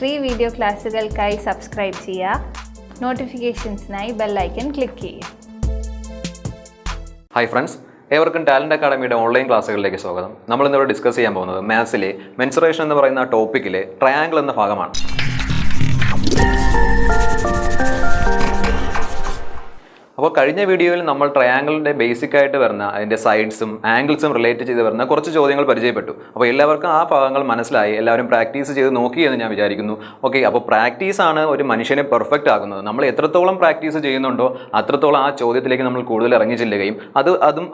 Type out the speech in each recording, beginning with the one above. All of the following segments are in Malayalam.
ഫ്രീ വീഡിയോ ക്ലാസ്സുകൾക്കായി സബ്സ്ക്രൈബ് ചെയ്യുക. നോട്ടിഫിക്കേഷൻസിനായി ബെൽ ഐക്കൺ ക്ലിക്ക് ചെയ്യുക. ഹായ് ഫ്രണ്ട്സ്, ഏവർക്കും ടാലന്റ് അക്കാഡമിയുടെ ഓൺലൈൻ ക്ലാസ്സുകളിലേക്ക് സ്വാഗതം. നമ്മൾ ഇന്നിവിടെ ഡിസ്കസ് ചെയ്യാൻ പോകുന്നത് മാത്സിലെ മെൻസുറേഷൻ എന്ന് പറയുന്ന ടോപ്പിക്കിലെ ട്രയാങ്കിൾ എന്ന ഭാഗമാണ്. അപ്പോൾ കഴിഞ്ഞ വീഡിയോയിൽ നമ്മൾ ട്രയാങ്കിളിൻ്റെ ബേസിക് ആയിട്ട് വരുന്ന അതിൻ്റെ സൈഡ്സും ആംഗിൾസും റിലേറ്റ് ചെയ്ത് വരുന്ന കുറച്ച് ചോദ്യങ്ങൾ പരിചയപ്പെട്ടു. അപ്പോൾ എല്ലാവർക്കും ആ ഭാഗങ്ങൾ മനസ്സിലായി, എല്ലാവരും പ്രാക്ടീസ് ചെയ്ത് നോക്കി എന്ന് ഞാൻ വിചാരിക്കുന്നു. ഓക്കെ, അപ്പോൾ പ്രാക്ടീസാണ് ഒരു മനുഷ്യനെ പെർഫെക്റ്റ് ആകുന്നത്. നമ്മൾ എത്രത്തോളം പ്രാക്ടീസ് ചെയ്യുന്നുണ്ടോ അത്രത്തോളം ആ ചോദ്യത്തിലേക്ക് നമ്മൾ കൂടുതൽ ഇറങ്ങി ചെല്ലുകയും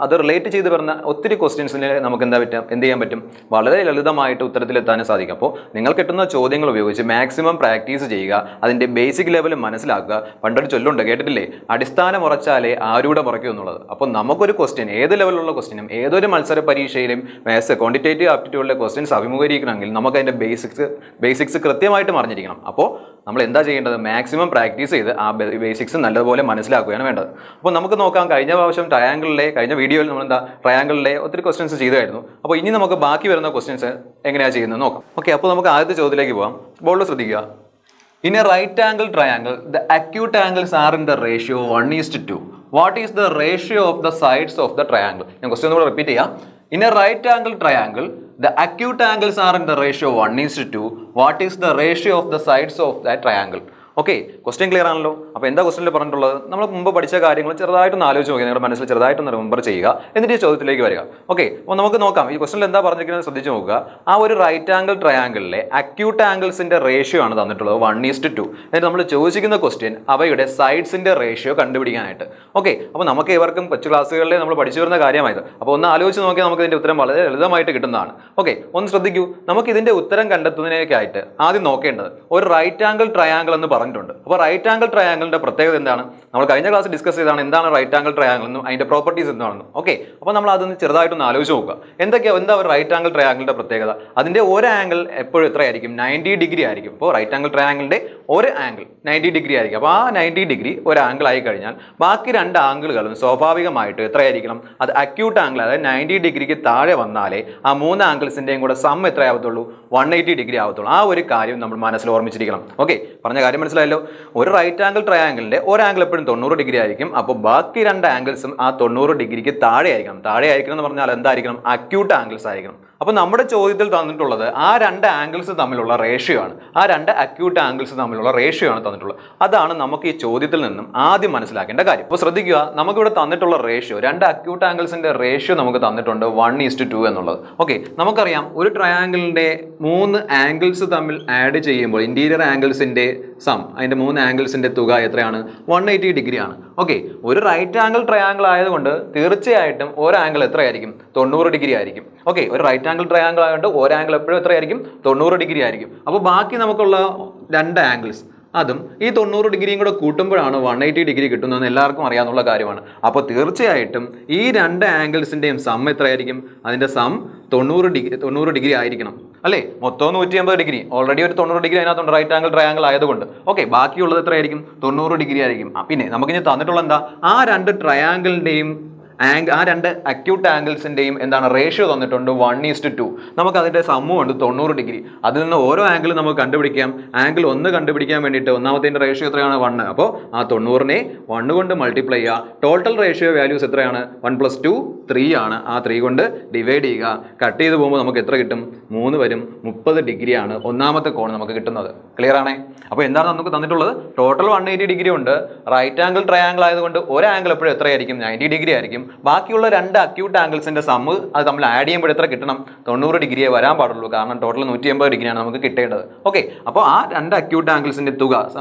അത് റിലേറ്റ് ചെയ്ത് വരുന്ന ഒത്തിരി ക്വസ്റ്റ്യൻസിന് നമുക്ക് എന്ത് ചെയ്യാൻ പറ്റും, വളരെ ലളിതമായിട്ട് ഉത്തരത്തിലെത്താനും സാധിക്കും. അപ്പോൾ നിങ്ങൾ കിട്ടുന്ന ചോദ്യങ്ങൾ ഉപയോഗിച്ച് മാക്സിമം പ്രാക്ടീസ് ചെയ്യുക, അതിൻ്റെ ബേസിക് ലെവൽ മനസ്സിലാക്കുക. പണ്ടൊരു ചൊല്ലുണ്ട്, കേട്ടിട്ടില്ലേ, അടിസ്ഥാനം ഉറച്ചാലേ ആരൂടെ മുറയ്ക്കും എന്നുള്ളത്. അപ്പോൾ നമുക്കൊരു ക്വസ്റ്റ്യൻ, ഏത് ലെവലിലുള്ള ക്വസ്റ്റ്യനും ഏതൊരു മത്സര പരീക്ഷയിലും മാത്സ് ക്വാണ്ടിറ്റേറ്റീവ് ആപ്റ്റിറ്റ്യൂഡിലെ ക്വസ്റ്റ്യൻസ് അഭിമുഖീകരിക്കണമെങ്കിൽ നമുക്ക് അതിൻ്റെ ബേസിക്സ് കൃത്യമായിട്ട് അറിഞ്ഞിരിക്കണം. അപ്പോൾ നമ്മൾ എന്താ ചെയ്യേണ്ടത്, മാക്സിമം പ്രാക്ടീസ് ചെയ്ത് ആ ബേസിക്സ് നല്ലതുപോലെ മനസ്സിലാക്കുകയാണ് വേണ്ടത്. അപ്പോൾ നമുക്ക് നോക്കാം, കഴിഞ്ഞ വീഡിയോയിൽ നമ്മൾ ട്രയാങ്കിളിലെ ഒത്തിരി ക്വസ്റ്റ്യൻസ് ചെയ്തായിരുന്നു. അപ്പോൾ ഇനി നമുക്ക് ബാക്കി വരുന്ന ക്വസ്റ്റ്യൻസ് എങ്ങനെയാണ് ചെയ്യുന്നത് നോക്കാം. ഓക്കെ, അപ്പോൾ നമുക്ക് ആദ്യത്തെ ചോദ്യത്തിലേക്ക് പോകാം. ബോർഡിൽ ശ്രദ്ധിക്കുക. In a right angle triangle, the acute angles are in the ratio 1:2. What is the ratio of the sides of the triangle? ഞാൻ ക്വസ്റ്റ്യൻ കൂടെ റിപ്പീറ്റ് ചെയ്യാം. In a right angle triangle, the acute angles are in the ratio 1:2. What is the ratio of the sides of that triangle? Okay, question clear ആണല്ലോ. അപ്പോൾ എന്താ ക്വസ്റ്റ്യനിൽ പറഞ്ഞിട്ടുള്ളത്, നമ്മൾ മുമ്പ് പഠിച്ച കാര്യങ്ങൾ ചെറുതായിട്ടൊന്ന് ആലോചിച്ച് നോക്കി, നിങ്ങളുടെ മനസ്സിൽ ചെറുതായിട്ടൊന്ന് റിമെമ്പർ ചെയ്യുക, എന്നിട്ട് ഈ ചോദ്യത്തിലേക്ക് വരിക. ഓക്കെ, അപ്പോൾ നമുക്ക് നോക്കാം ഈ ക്വസ്റ്റ്യനിൽ എന്താ പറഞ്ഞിരിക്കുന്നത് ശ്രദ്ധിച്ച് നോക്കുക. ആ ഒരു റൈറ്റ് ആംഗിൾ ട്രയാങ്കിളിലെ അക്യൂട്ട് ആംഗിൾസിന്റെ റേഷ്യോ ആണ് തന്നിട്ടുള്ളത് 1:2. എന്നിട്ട് നമ്മൾ ചോദിച്ചിരിക്കുന്ന ക്വസ്റ്റ്യൻ അവയുടെ സൈഡ്സിന്റെ റേഷ്യോ കണ്ടുപിടിക്കാനായിട്ട്. ഓക്കെ, അപ്പോൾ നമുക്ക് ഇവർക്കും കൊച്ചു ക്ലാസ്സുകളിൽ നമ്മൾ പഠിച്ചു വരുന്ന കാര്യമായത്. അപ്പോൾ ഒന്ന് ആലോചിച്ച് നോക്കിയാൽ നമുക്ക് ഇതിന്റെ ഉത്തരം വളരെ ലളിതമായിട്ട് കിട്ടുന്നതാണ്. ഓക്കെ, ഒന്ന് ശ്രദ്ധിക്കൂ. നമുക്ക് ഇതിന്റെ ഉത്തരം കണ്ടെത്തുന്നതിനേക്കായിട്ട് ആദ്യം നോക്കേണ്ടത് ഒരു റൈറ്റ് ആംഗിൾ ട്രയാങ്കിൾ എന്ന് പറഞ്ഞിട്ടുണ്ട്. അപ്പോൾ റൈറ്റ് ആംഗിൾ ട്രയാങ്കിളിന്റെ പ്രത്യേകത എന്താണ്, നമ്മൾ കഴിഞ്ഞ ക്ലാസ് ഡിസ്കസ് ചെയ്താണ് എന്താണ് റൈറ്റ് ആംഗിൾ ട്രയാങ്കിൾ എന്നും അതിന്റെ പ്രോപ്പർട്ടീസ് എന്താണെന്നും. ഓക്കെ, അപ്പോൾ നമ്മൾ അതൊന്ന് ചെറുതായിട്ടൊന്ന് ആലോചിച്ച് നോക്കുക. എന്താ ഒരു റൈറ്റ് ആംഗിൾ ട്രയാങ്കിളിന്റെ പ്രത്യേകത, അതിന്റെ ഒരു ആംഗിൾ എപ്പോഴും എത്രയായിരിക്കും, 90 ഡിഗ്രി ആയിരിക്കും. അപ്പോൾ റൈറ്റ് ആംഗിൾ ട്രയാങ്കിളിന്റെ ഒരു ആംഗിൾ 90 ഡിഗ്രി ആയിരിക്കും. അപ്പോൾ ആ 90 ഡിഗ്രി ഒരു ആംഗിൾ ആയി കഴിഞ്ഞാൽ ബാക്കി രണ്ട് ആംഗിളുകളും സ്വാഭാവികമായിട്ട് എത്രയായിരിക്കണം, അത് അക്യൂട്ട് ആംഗിൾ, അതായത് 90 ഡിഗ്രിക്ക് താഴെ വന്നാലേ ആ മൂന്ന് ആംഗിൾസിന്റെയും കൂടെ സം എത്രയാവത്തുള്ളൂ, 180 ഡിഗ്രി ആവത്തുള്ളൂ. ആ ഒരു കാര്യം നമ്മൾ മനസ്സിൽ ഓർമ്മിച്ചിരിക്കണം. ഓക്കെ, പറഞ്ഞ കാര്യം മനസ്സിലായല്ലോ. ഒരു റൈറ്റ് ആംഗിൾ ട്രയാങ്കിളിന്റെ ഒരു ആംഗിൾ എപ്പോഴും 90 ഡിഗ്രി ആയിരിക്കും. അപ്പോൾ ബാക്കി രണ്ട് ആംഗിൾസും ആ 90 ഡിഗ്രിക്ക് താഴെ ആയിരിക്കണം എന്ന് പറഞ്ഞാൽ എന്തായിരിക്കണം, അക്യൂട്ട് ആംഗിൾസ് ആയിരിക്കണം. അപ്പോൾ നമ്മുടെ ചോദ്യത്തിൽ തന്നിട്ടുള്ളത് ആ രണ്ട് ആംഗിൾസ് തമ്മിലുള്ള റേഷ്യോ ആണ്, ആ രണ്ട് അക്യൂട്ട് ആംഗിൾസ് തമ്മിലുള്ള റേഷ്യോ ആണ് തന്നിട്ടുള്ളത്. അതാണ് നമുക്ക് ഈ ചോദ്യത്തിൽ നിന്നും ആദ്യം മനസ്സിലാക്കേണ്ട കാര്യം. അപ്പോൾ ശ്രദ്ധിക്കുക, നമുക്കിവിടെ തന്നിട്ടുള്ള റേഷ്യോ, രണ്ട് അക്യൂട്ട് ആംഗിൾസിന്റെ റേഷ്യോ നമുക്ക് തന്നിട്ടുണ്ട് 1:2 എന്നുള്ളത്. ഓക്കെ, നമുക്കറിയാം ഒരു ട്രയാങ്കിളിന്റെ മൂന്ന് ആംഗിൾസ് തമ്മിൽ ആഡ് ചെയ്യുമ്പോൾ ഇന്റീരിയർ ആംഗിൾസിന്റെ സം, അതിന്റെ മൂന്ന് ആംഗിൾസിന്റെ തുക എത്രയാണ്, 180 ഡിഗ്രി ആണ്. ഓക്കെ, ഒരു റൈറ്റ് ആംഗിൾ ട്രയാങ്കിൾ ആയതുകൊണ്ട് തീർച്ചയായിട്ടും ഒരു ആംഗിൾ എത്രയായിരിക്കും, 90 ഡിഗ്രി ആയിരിക്കും. ഓക്കെ, ഒരു റൈറ്റ് ആംഗിൾ ട്രയാങ്കിൾ ആയതുകൊണ്ട് ഒരു ആംഗിൾ എപ്പോഴും എത്രയായിരിക്കും, 90 ഡിഗ്രി ആയിരിക്കും. അപ്പോൾ ബാക്കി നമുക്കുള്ള രണ്ട് ആംഗിൾസ് അതും ഈ 90 ഡിഗ്രിയും കൂടെ കൂട്ടുമ്പോഴാണ് 180 ഡിഗ്രി കിട്ടുന്നതെന്ന് എല്ലാവർക്കും അറിയാവുന്ന കാര്യമാണ്. അപ്പോൾ തീർച്ചയായിട്ടും ഈ രണ്ട് ആംഗിൾസിന്റെയും സം എത്രയായിരിക്കും, അതിന്റെ സം 90 ഡിഗ്രി ആയിരിക്കണം അല്ലേ. മൊത്തം 180 ഡിഗ്രി, ഓൾറെഡി ഒരു 90 ഡിഗ്രി അതിനകത്തുണ്ട് റൈറ്റ് ആംഗിൾ ട്രയാങ്കിൾ ആയതുകൊണ്ട്. ഓക്കെ, ബാക്കിയുള്ളത് എത്രയായിരിക്കും, 90 ഡിഗ്രി ആയിരിക്കും. പിന്നെ നമുക്കിനി തന്നിട്ടുള്ള എന്താ, ആ രണ്ട് ട്രയാങ്കിളിന്റെയും ആ രണ്ട് അക്യൂട്ട് ആംഗിൾസിന്റെയും എന്താണ് റേഷ്യോ തന്നിട്ടുണ്ട് 1:2. നമുക്ക് അതിന്റെ സമ്മും ഉണ്ട് 90 ഡിഗ്രി. അതിൽ നിന്ന് ഓരോ ആംഗിൾ നമുക്ക് കണ്ടുപിടിക്കാം. ആംഗിൾ 1 കണ്ടുപിടിക്കാൻ വേണ്ടിയിട്ട് ഒന്നാമത്തെ റേഷ്യോ എത്രയാണ്, 1. അപ്പോൾ ആ 90നെ 1 കൊണ്ട് മൾട്ടിപ്ലൈ ചെയ്യുക. ടോട്ടൽ റേഷ്യോ വാല്യൂസ് എത്രയാണ്, 1 + 2 3 ആണ്. ആ 3 കൊണ്ട് ഡിവൈഡ് ചെയ്യുക. കട്ട് ചെയ്ത് പോകുമ്പോൾ നമുക്ക് എത്ര കിട്ടും, 3 വരും. 30 ഡിഗ്രിയാണ് ഒന്നാമത്തെ കോൺ നമുക്ക് കിട്ടുന്നത്. ക്ലിയർ ആണേ. അപ്പോൾ എന്താണ് നമുക്ക് തന്നിട്ടുള്ളത്, ടോട്ടൽ 180 ഡിഗ്രി ഉണ്ട്. റൈറ്റ് ആംഗിൾ ട്രയാങ്കിൾ ആയതുകൊണ്ട് ഒരു ആംഗിൾ എപ്പോഴും എത്രയായിരിക്കും, 90 ഡിഗ്രി ആയിരിക്കും. ബാക്കിയുള്ള രണ്ട് അക്യൂട്ട് ആംഗിൾസിന്റെ സമ്മ് അത് തമ്മിൽ ആഡ് ചെയ്യുമ്പോൾ എത്ര കിട്ടണം, 90 ഡിഗ്രിയെ വരാൻ പാടുള്ളൂ. കാരണം ടോട്ടൽ 180 ഡിഗ്രിയാണ് നമുക്ക് കിട്ടേണ്ടത്. ഓക്കെ, അപ്പോൾ ആ രണ്ട് അക്യൂട്ട് ആംഗിൾസിന്റെ തുക,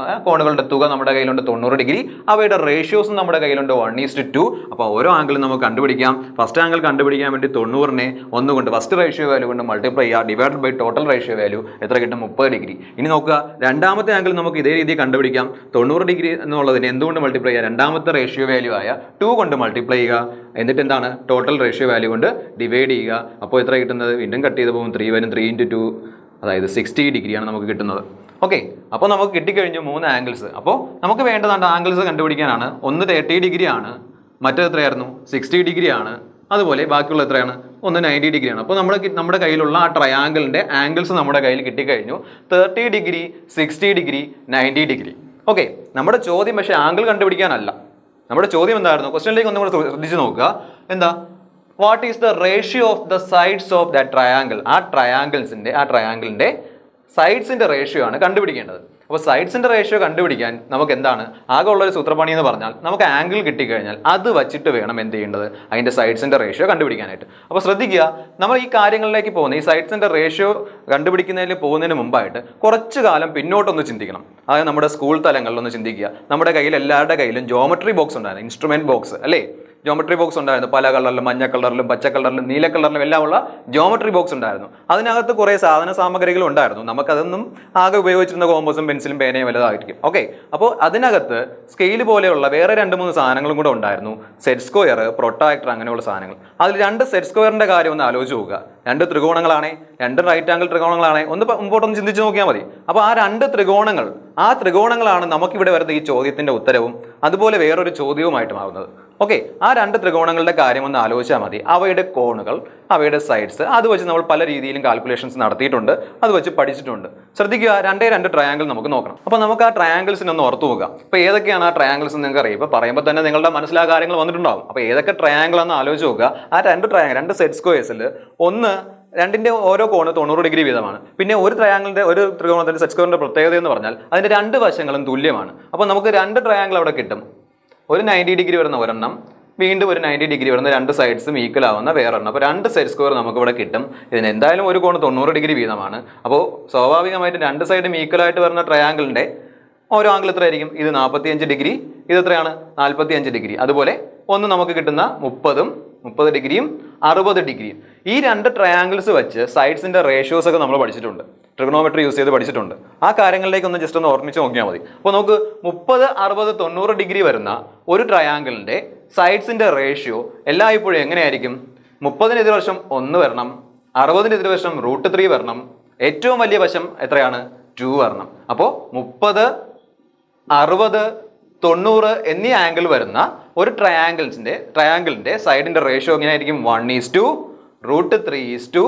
കോണുകളുടെ തുക നമ്മുടെ കയ്യിലുണ്ട് 90 ഡിഗ്രി. അവയുടെ റേഷ്യോസും നമ്മുടെ കയ്യിലുണ്ട് 1:2. അപ്പോൾ ഓരോ ആംഗിളും നമുക്ക് കണ്ടുപിടിക്കാം. ഫസ്റ്റ് ആംഗിൾ കണ്ടുപിടിക്കാൻ വേണ്ടി 90നെ 1 കൊണ്ട് ഫസ്റ്റ് റേഷ്യോ വാല്യൂ കൊണ്ട് മൾട്ടിപ്ലൈ ചെയ്യുക. Divide by total ratio value എത്ര കിട്ടും, 30 ഡിഗ്രി. ഇനി നോക്കുക, രണ്ടാമത്തെ ആംഗിൾ നമുക്ക് ഇതേ രീതിയിൽ കണ്ടുപിടിക്കാം. 90 ഡിഗ്രി എന്നുള്ളതിന് എന്തുകൊണ്ട് മൾട്ടിപ്ലൈ ചെയ്യുക, രണ്ടാമത്തെ റേഷ്യോ വാല്യൂ ആയ 2 കൊണ്ട് മൾട്ടിപ്ലൈ ചെയ്യുക. എന്നിട്ട് എന്താണ്, ടോട്ടൽ റേഷ്യോ വാല്യൂ കൊണ്ട് ഡിവൈഡ് ചെയ്യുക. അപ്പോൾ എത്ര കിട്ടുന്നത്, വീണ്ടും കട്ട് ചെയ്ത് പോകും, 3 വരും. 3 × 2 അതായത് 60 ഡിഗ്രിയാണ് നമുക്ക് കിട്ടുന്നത്. ഓക്കെ, അപ്പോൾ നമുക്ക് കിട്ടിക്കഴിഞ്ഞു 3 ആംഗിൾസ്. അപ്പോൾ നമുക്ക് വേണ്ടതാണ് ആംഗിൾസ് കണ്ടുപിടിക്കാനാണ്. ഒന്ന് 30 ഡിഗ്രി ആണ്, മറ്റേത് എത്രയായിരുന്നു, 60 ഡിഗ്രി ആണ്. അതുപോലെ ബാക്കിയുള്ള എത്രയാണ്, ഒന്ന് 90 ഡിഗ്രിയാണ്. അപ്പോൾ നമ്മുടെ കയ്യിലുള്ള ആ ട്രയാങ്കിളിൻ്റെ ആംഗിൾസ് നമ്മുടെ കയ്യിൽ കിട്ടിക്കഴിഞ്ഞു. 30 ഡിഗ്രി, 60 ഡിഗ്രി, 90 ഡിഗ്രി. ഓക്കെ, നമ്മുടെ ചോദ്യം പക്ഷേ ആംഗിൾ കണ്ടുപിടിക്കാനല്ല. നമ്മുടെ ചോദ്യം എന്തായിരുന്നു? ക്വസ്റ്റ്യനിലേക്ക് ഒന്നും കൂടെ ശ്രദ്ധിച്ച് നോക്കുക. എന്താ? What is the ratio of the sides of the triangle? ആ ട്രയാങ്കിളിൻ്റെ സൈഡ്സിൻ്റെ റേഷ്യോ ആണ് കണ്ടുപിടിക്കേണ്ടത്. അപ്പോൾ സൈഡ്സിൻ്റെ റേഷ്യോ കണ്ടുപിടിക്കാൻ നമുക്ക് എന്താണ് ആകെ ഉള്ളൊരു സൂത്രപ്പണി എന്ന് പറഞ്ഞാൽ, നമുക്ക് ആംഗിൾ കിട്ടിക്കഴിഞ്ഞാൽ അത് വച്ചിട്ട് വേണം എന്ത് ചെയ്യേണ്ടത്? അതിൻ്റെ സൈഡ്സിൻ്റെ റേഷ്യോ കണ്ടുപിടിക്കാനായിട്ട്. അപ്പോൾ ശ്രദ്ധിക്കുക, നമ്മൾ ഈ കാര്യങ്ങളിലേക്ക് പോകുന്ന ഈ സൈഡ്സിൻ്റെ റേഷ്യോ കണ്ടുപിടിക്കുന്നതിൽ പോകുന്നതിന് മുമ്പായിട്ട് കുറച്ച് കാലം പിന്നോട്ടൊന്ന് ചിന്തിക്കണം. അതായത് നമ്മുടെ സ്കൂൾ തലങ്ങളിലൊന്ന് ചിന്തിക്കുക. നമ്മുടെ കയ്യിൽ എല്ലാവരുടെ കയ്യിലും ജോമെട്രി ബോക്സ് ഉണ്ടായിരുന്നു, ഇൻസ്ട്രുമെൻറ്റ് ബോക്സ് അല്ലേ? ജോമെട്രി ബോക്സ് ഉണ്ടായിരുന്നു. പല കളറിലും, മഞ്ഞ കളറിലും, പച്ച കളറിലും, നീല കളറിലും എല്ലാമുള്ള ജോമെട്രി ബോക്സ് ഉണ്ടായിരുന്നു. അതിനകത്ത് കുറേ സാധന സാമഗ്രികൾ ഉണ്ടായിരുന്നു. നമുക്കതൊന്നും ആകെ ഉപയോഗിച്ചിരുന്ന കോമ്പസും പെൻസിലും പേനയും വലുതായിരിക്കും. ഓക്കെ, അപ്പോൾ അതിനകത്ത് സ്കെയിൽ പോലെയുള്ള വേറെ 2-3 സാധനങ്ങളും കൂടെ ഉണ്ടായിരുന്നു. സെറ്റ് സ്ക്വയർ, പ്രൊട്ടാക്ടർ, അങ്ങനെയുള്ള സാധനങ്ങൾ. അതിൽ 2 സെറ്റ് സ്ക്വയറിൻ്റെ കാര്യം ഒന്ന് ആലോചിച്ച് നോക്കുക. 2 ത്രികോണങ്ങളാണ്, 2 റൈറ്റ് ആംഗിൾ ത്രികോണങ്ങളാണ്. ഒന്ന് മുമ്പോട്ടൊന്ന് ചിന്തിച്ച് നോക്കിയാൽ മതി. അപ്പോൾ ആ 2 ത്രികോണങ്ങളാണ് നമുക്കിവിടെ വരുന്ന ഈ ചോദ്യത്തിൻ്റെ ഉത്തരവും അതുപോലെ വേറൊരു ചോദ്യവുമായിട്ട് മാറുന്നത്. ഓക്കെ, ആ 2 ത്രികോണങ്ങളുടെ കാര്യം ഒന്ന് ആലോചിച്ചാൽ മതി. അവയുടെ കോണുകൾ, അവയുടെ സൈഡ്സ്, അത് വെച്ച് നമ്മൾ പല രീതിയിലും കാൽക്കുലേഷൻസ് നടത്തിയിട്ടുണ്ട്, അത് വെച്ച് പഠിച്ചിട്ടുണ്ട്. ശ്രദ്ധിക്കുക, 2 ട്രയാങ്കിൾ നമുക്ക് നോക്കണം. അപ്പോൾ നമുക്ക് ആ ട്രയാങ്കിൾസിനെ ഒന്ന് ഓർത്തു നോക്കാം. അപ്പോൾ ഏതൊക്കെയാണ് ആ ട്രയാങ്കിൾസ് നിങ്ങൾക്ക് അറിയാം. ഇപ്പോൾ പറയുമ്പോൾ തന്നെ നിങ്ങളുടെ മനസ്സിലാ കാര്യങ്ങൾ വന്നിട്ടുണ്ടാവും. അപ്പോൾ ഏതൊക്കെ ട്രയാങ്കിൾ എന്ന് ആലോചിച്ച് നോക്കുക. ആ 2 സെറ്റ് സ്ക്വയേഴ്സിൽ ഒന്ന് 2ന്റെ ഓരോ കോണ് 90 ഡിഗ്രി വീതമാണ്. പിന്നെ ഒരു ത്രികോണത്തിന്റെ സെറ്റ് സ്ക്വയറിന്റെ പ്രത്യേകത എന്ന് പറഞ്ഞാൽ അതിന്റെ 2 വശങ്ങളും തുല്യമാണ്. അപ്പോൾ നമുക്ക് 2 ട്രയാങ്കിൾ അവിടെ കിട്ടും. ഒരു 90 ഡിഗ്രി വരുന്ന ഒരെണ്ണം, വീണ്ടും ഒരു 90 ഡിഗ്രി വരുന്ന 2 സൈഡ്സും ഈക്വൽ ആവുന്ന വേറൊരെണ്ണം. അപ്പോൾ 2 സെറ്റ് സ്ക്വയർ നമുക്ക് ഇവിടെ കിട്ടും. ഇതിന് എന്തായാലും ഒരു കോണ് 90 ഡിഗ്രി വീതമാണ്. അപ്പോൾ സ്വാഭാവികമായിട്ട് 2 സൈഡും ഈക്വൽ ആയിട്ട് വരുന്ന ട്രയാങ്കിളിന്റെ ഓരോ ആംഗിൾ എത്ര ആയിരിക്കും? ഇത് 45 ഡിഗ്രി, ഇത് എത്രയാണ്? 45 ഡിഗ്രി. അതുപോലെ ഒന്ന് നമുക്ക് കിട്ടുന്ന 30 ഡിഗ്രിയും 60 ഡിഗ്രിയും. ഈ 2 ട്രയാങ്കിൾസ് വെച്ച് സൈഡ്സിന്റെ റേഷ്യോസ് ഒക്കെ നമ്മൾ പഠിച്ചിട്ടുണ്ട്, ട്രിഗണോമെട്രി യൂസ് ചെയ്ത് പഠിച്ചിട്ടുണ്ട്. ആ കാര്യങ്ങളിലേക്ക് ഒന്ന് ജസ്റ്റ് ഒന്ന് ഓർമ്മിച്ച് നോക്കിയാൽ മതി. അപ്പോൾ നമുക്ക് 30, 60, 90 ഡിഗ്രി വരുന്ന ഒരു ട്രയാങ്കിളിന്റെ സൈഡ്സിന്റെ റേഷ്യോ എല്ലായ്പ്പോഴും എങ്ങനെയായിരിക്കും? 30-ന് എതിർവശം 1 വരണം, 60-ന് എതിർവശം √3 വരണം, ഏറ്റവും വലിയ വശം എത്രയാണ്? 2 വരണം. അപ്പോൾ 30, 60, 90 എന്നീ ആംഗിൾ വരുന്ന ഒരു ട്രയാങ്കിളിന്റെ സൈഡിന്റെ റേഷ്യോ എങ്ങനെയായിരിക്കും? 1:√3:2.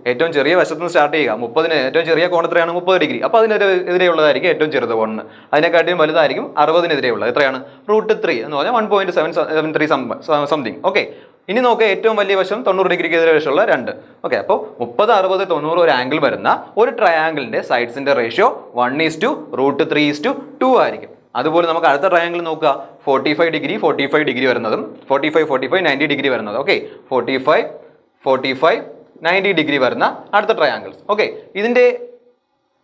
ഏറ്റവും ചെറിയ വശത്ത് നിന്ന് സ്റ്റാർട്ട് ചെയ്യുക. 30-ന് ഏറ്റവും ചെറിയ കോൺ എത്രയാണ്? 30 ഡിഗ്രി. അപ്പോൾ അതിനെതിരെയുള്ളതായിരിക്കും ഏറ്റവും ചെറുത് 1. അതിനെക്കാട്ടിയും വലുതായിരിക്കും 60-നെതിരെയുള്ളത്. എത്രയാണ്? √3 എന്ന് പറഞ്ഞാൽ 1.773 സംതിങ്. ഓക്കെ, ഇനി നോക്കുക, ഏറ്റവും വലിയ വശം 90 ഡിഗ്രിക്ക് എതിരെ വശമുള്ള 2. ഓക്കെ, അപ്പോൾ 30, 60, 90 ഒരു ആംഗിൾ വരുന്ന ഒരു ട്രയാങ്കിളിന്റെ സൈഡ്സിന്റെ റേഷ്യോ 1:√3:2 ആയിരിക്കും. അതുപോലെ നമുക്ക് അടുത്ത ട്രയാങ്കിൾ നോക്കുക. 45 ഡിഗ്രി വരുന്നതും 45, 90 ഡിഗ്രി വരുന്നതും. ഓക്കെ, 45, 90 ഡിഗ്രി വരുന്ന അടുത്ത ട്രയാങ്കിൾസ്. ഓക്കെ, ഇതിന്റെ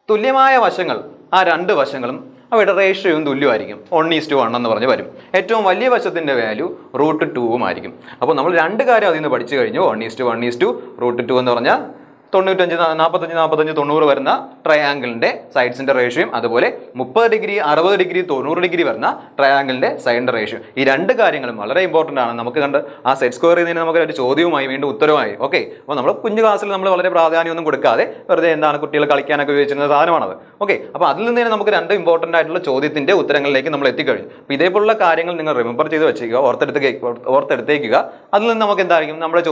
തുല്യമായ വശങ്ങൾ, ആ 2 വശങ്ങളും അവയുടെ റേഷ്യോയും തുല്യമായിരിക്കും. 1:1 എന്ന് പറഞ്ഞ് വരും. ഏറ്റവും വലിയ വശത്തിന്റെ വാല്യൂ √2 ആയിരിക്കും. അപ്പോൾ നമ്മൾ 2 കാര്യം അതിൽ നിന്ന് പഠിച്ചു കഴിഞ്ഞു. 1:1:√2 എന്ന് പറഞ്ഞാൽ 95, 45, 90 വരുന്ന ട്രയാങ്കിളിന്റെ സൈഡ്സിന്റെ റേഷ്യോയും അതുപോലെ 30 ഡിഗ്രി, 60 ഡിഗ്രി, 90 ഡിഗ്രി വരുന്ന ട്രയാങ്കിളിന്റെ സൈഡിന്റെ റേഷ്യോ. ഈ 2 കാര്യങ്ങളും വളരെ ഇമ്പോർട്ടൻ്റ് ആണ്. നമുക്ക് കണ്ട് ആ സെറ്റ് സ്ക്വയർ ചെയ്യുന്നതിന് നമുക്ക് ഒരു ചോദ്യവുമായി വീണ്ടും ഉത്തരവുമായി. ഓക്കെ, അപ്പോൾ നമ്മൾ കുഞ്ഞു ക്ലാസ്സിൽ നമ്മൾ വളരെ പ്രാധാന്യമൊന്നും കൊടുക്കാതെ വെറുതെ എന്താണ് കുട്ടികൾ കളിക്കാനൊക്കെ ഉപയോഗിച്ചിരുന്ന സാധനമാണത്. ഓക്കെ, അപ്പോൾ അതിൽ നിന്ന് തന്നെ നമുക്ക് 2 ഇമ്പോർട്ടൻ്റ് ആയിട്ടുള്ള ചോദ്യത്തിന്റെ ഉത്തരങ്ങളിലേക്ക് നമ്മൾ എത്തിക്കഴിഞ്ഞു. അപ്പോൾ ഇതേപോലുള്ള കാര്യങ്ങൾ നിങ്ങൾ റിമെമ്പർ ചെയ്ത് വെച്ചേക്കുക, ഓർത്തെടുത്തേക്കുക. അതിൽ നിന്ന് നമുക്ക് എന്തായിരിക്കും? നമ്മുടെ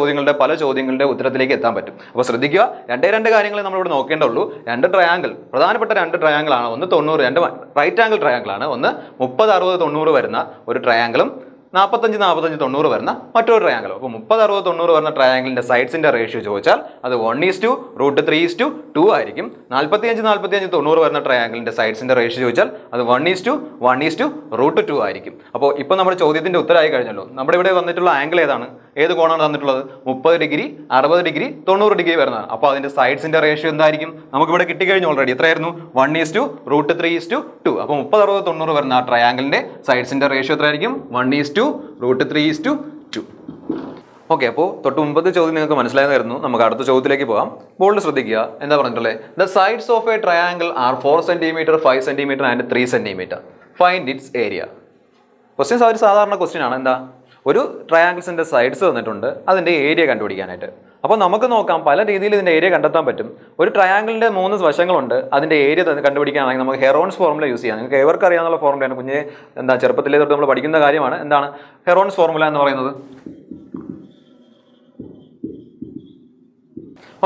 പല ചോദ്യങ്ങളുടെ ഉത്തരത്തിലേക്ക് എത്താൻ പറ്റും. അപ്പോൾ ശ്രദ്ധിക്കുക, 2 കാര്യങ്ങൾ നമ്മളിവിടെ നോക്കേണ്ടുള്ളൂ. 2 ട്രയാങ്കിൾ, പ്രധാനപ്പെട്ട 2 ട്രയാങ്കിളാണ്. ഒന്ന് 90, 2 റൈറ്റ് ആംഗിൾ ട്രയാങ്കിളാണ്. ഒന്ന് 30, 60, 90 വരുന്ന ഒരു ട്രയാങ്കിളും 45, 90 വരുന്ന മറ്റൊരു ട്രയാങ്കിൾ. അപ്പോൾ 30, 60, 90 വരുന്ന ട്രയാങ്കിളിന്റെ സൈഡ്സിന്റെ റേഷ്യോ ചോദിച്ചാൽ അത് 1:√3:2 ആയിരിക്കും. 45, 90 വരുന്ന ട്രയാങ്കിളിന്റെ സൈഡ്സിന്റെ റേഷ്യോ ചോദിച്ചാൽ അത് 1:1:√2 ആയിരിക്കും. അപ്പോൾ ഇപ്പോൾ നമ്മുടെ ചോദ്യത്തിന്റെ ഉത്തരമായി കഴിഞ്ഞല്ലോ. നമ്മുടെ ഇവിടെ വന്നിട്ടുള്ള ആംഗിൾ ഏതാണ്? ഏത് കോണാണ് തന്നിട്ടുള്ളത്? 30 ഡിഗ്രി, 60 ഡിഗ്രി, 90 ഡിഗ്രി വരുന്നതാണ്. അപ്പോൾ അതിന്റെ സൈഡ്സിന്റെ റേഷ്യോ എന്തായിരിക്കും? നമുക്കിവിടെ കിട്ടിക്കഴിഞ്ഞു ഓൾറെഡി. എത്രയായിരുന്നു? 1:√3:2. അപ്പോൾ 30, 60, 90 വരുന്ന ആ ട്രയാങ്കിളിന്റെ സൈഡ്സിന്റെ റേഷ്യോ എത്രയായിരിക്കും? 1:√3:2. ഓക്കെ, അപ്പോൾ തൊട്ട് മുമ്പത്തെ ചോദ്യം നിങ്ങൾക്ക് മനസ്സിലായിരുന്നു. നമുക്ക് അടുത്ത ചോദ്യത്തിലേക്ക് പോകാം. ബോർഡിൽ ശ്രദ്ധിക്കുക, എന്താ പറഞ്ഞിട്ടുള്ളത്? The sides of a triangle are 4 centimetre, 5 centimetre and 3 centimetre. Find its area. Questions ഒരു സാധാരണ ക്വസ്റ്റ്യൻ ആണ്. എന്താ? ഒരു ട്രയാങ്കിൾസിന്റെ സൈഡ്സ് തന്നിട്ടുണ്ട്, അതിന്റെ ഏരിയ കണ്ടുപിടിക്കാനായിട്ട്. അപ്പോൾ നമുക്ക് നോക്കാം, പല രീതിയിൽ ഇതിന്റെ ഏരിയ കണ്ടെത്താൻ പറ്റും. ഒരു ട്രയാങ്കിളിന്റെ 3 വശങ്ങളുണ്ട്, അതിന്റെ ഏരിയ കണ്ടുപിടിക്കാനാണെങ്കിൽ നമുക്ക് ഹെറോൺസ് ഫോർമുല യൂസ് ചെയ്യാം. നിങ്ങൾക്ക് ഏവർക്ക് അറിയാവുന്ന ഫോർമുലയാണ്. ചെറുപ്പത്തിലേ തൊട്ട് നമ്മൾ പഠിക്കുന്ന കാര്യമാണ്. എന്താണ് ഹെറോൺസ് ഫോർമുല എന്ന് പറയുന്നത്?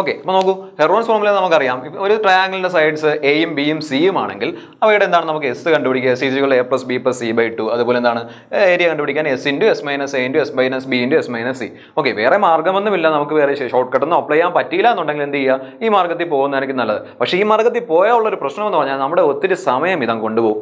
ഓക്കെ, അപ്പോൾ നോക്കൂ, ഹെറോൺസ് ഫോർമുല നമുക്കറിയാം. ഒരു ട്രയാങ്കിളിന്റെ സൈഡ്സ് എയും ബിയും സിയും ആണെങ്കിൽ അവയുടെ എന്താണ് നമുക്ക് എസ് കണ്ടുപിടിക്കുക, S equal A plus B plus C by 2. അതുപോലെ എന്താണ് ഏരിയ കണ്ടുപിടിക്കാൻ S into S minus A into S minus B into S minus C. Okay, വേറെ മാർഗ്ഗമൊന്നുമില്ല, നമുക്ക് വേറെ ഷോർട്ട് കട്ടൊന്നും അപ്ലൈ ചെയ്യാൻ പറ്റില്ല എന്നുണ്ടെങ്കിൽ എന്ത് ചെയ്യുക, ഈ മാർഗ്ഗത്തിൽ പോകുന്നതായിരിക്കും നല്ലത്. പക്ഷേ ഈ മാർഗ്ഗത്തിൽ പോയാൽ ഉള്ളൊരു പ്രശ്നം എന്ന് പറഞ്ഞാൽ നമ്മുടെ ഒത്തിരി സമയം ഇതം കൊണ്ടുപോകും.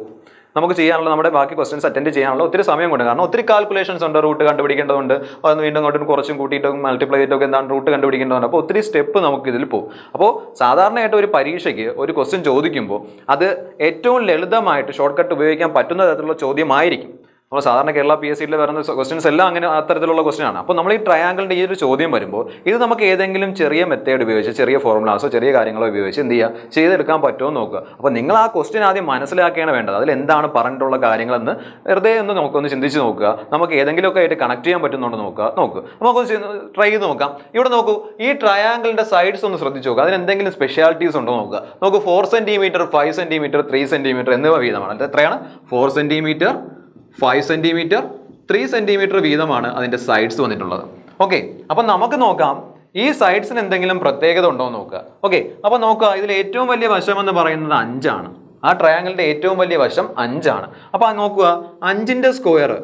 നമുക്ക് ചെയ്യാനുള്ള നമ്മുടെ ബാക്കി ക്വസ്റ്റ്യൻസ് അറ്റൻഡ് ചെയ്യാനുള്ള ഒത്തിരി സമയം കൊണ്ട്, കാരണം ഒത്തിരി കാൽക്കുലേഷൻസ് ഉണ്ട്, റൂട്ട് കണ്ടുപിടിക്കേണ്ടതുണ്ട്, അതൊന്ന് വീണ്ടും അങ്ങോട്ടും കുറച്ചും കൂട്ടിയിട്ടും മൾട്ടിപ്ലൈ ചെയ്തിട്ടൊക്കെ എന്താണ് റൂട്ട് കണ്ടുപിടിക്കേണ്ടതുണ്ട്. അപ്പോൾ ഒത്തിരി സ്റ്റെപ്പ് നമുക്ക് ഇതിൽ പോകും. അപ്പോൾ സാധാരണയായിട്ട് ഒരു പരീക്ഷയ്ക്ക് ഒരു ക്വസ്റ്റ്യൻ ചോദിക്കുമ്പോൾ അത് ഏറ്റവും ലളിതമായിട്ട് ഷോർട്ട് കട്ട് ഉപയോഗിക്കാൻ പറ്റുന്ന തരത്തിലുള്ള ചോദ്യമായിരിക്കും. അപ്പോൾ സാധാരണ കേരള PSCയിൽ വരുന്ന ക്വസ്റ്റ്യൻസ് എല്ലാം അങ്ങനെ അത്തരത്തിലുള്ള ക്വസ്റ്റ്യൻ ആണ്. അപ്പോൾ നമ്മൾ ഈ ട്രയാങ്കിളിൻ്റെ ഈ ഒരു ചോദ്യം വരുമ്പോൾ ഇത് നമുക്ക് ഏതെങ്കിലും ചെറിയ മെത്തേഡ് ഉപയോഗിച്ച്, ചെറിയ ഫോർമുലാസോ ചെറിയ കാര്യങ്ങളോ ഉപയോഗിച്ച് എന്ത് ചെയ്യുക, ചെയ്തെടുക്കാൻ പറ്റുമോ നോക്കുക. അപ്പോൾ നിങ്ങൾ ആ ക്വസ്റ്റ്യൻ ആദ്യം മനസ്സിലാക്കിയാണ് വേണ്ടത്. അതിൽ എന്താണ് പറഞ്ഞിട്ടുള്ള കാര്യങ്ങളെന്ന് വെറുതെ ഒന്ന് ചിന്തിച്ച് നോക്കുക. നമുക്ക് ഏതെങ്കിലുമൊക്കെ ആയിട്ട് കണക്ട് ചെയ്യാൻ പറ്റുന്നുണ്ടോ നോക്കുക. നമുക്കൊന്ന് ട്രൈ ചെയ്ത് നോക്കാം. ഇവിടെ നോക്കൂ, ഈ ട്രയാങ്കിളിൻ്റെ സൈഡ്സ് ഒന്ന് ശ്രദ്ധിച്ച് നോക്കുക. അതിന് എന്തെങ്കിലും സ്പെഷ്യാലിറ്റീസ് ഉണ്ടോ നോക്കുക. നോക്കൂ, 4 സെൻറ്റിമീറ്റർ, 5 സെൻറ്റിമീറ്റർ, 3 സെൻറ്റിമീറ്റർ എന്നിവ വീതമാണ്. എത്രയാണ്? 4 സെൻറ്റിമീറ്റർ, 5 സെൻറ്റിമീറ്റർ, 3 സെൻറ്റിമീറ്റർ വീതമാണ് അതിൻ്റെ സൈഡ്സ് വന്നിട്ടുള്ളത്. ഓക്കെ, അപ്പം നമുക്ക് നോക്കാം ഈ സൈഡ്സിന് എന്തെങ്കിലും പ്രത്യേകത ഉണ്ടോ എന്ന് നോക്കുക. ഓക്കെ, അപ്പോൾ നോക്കുക, ഇതിൽ ഏറ്റവും വലിയ വശം എന്ന് പറയുന്നത് 5 ആണ്. ആ ട്രയാങ്കിളിൻ്റെ ഏറ്റവും വലിയ വശം 5 ആണ്. അപ്പോൾ നോക്കുക, 5ൻ്റെ സ്ക്വയർ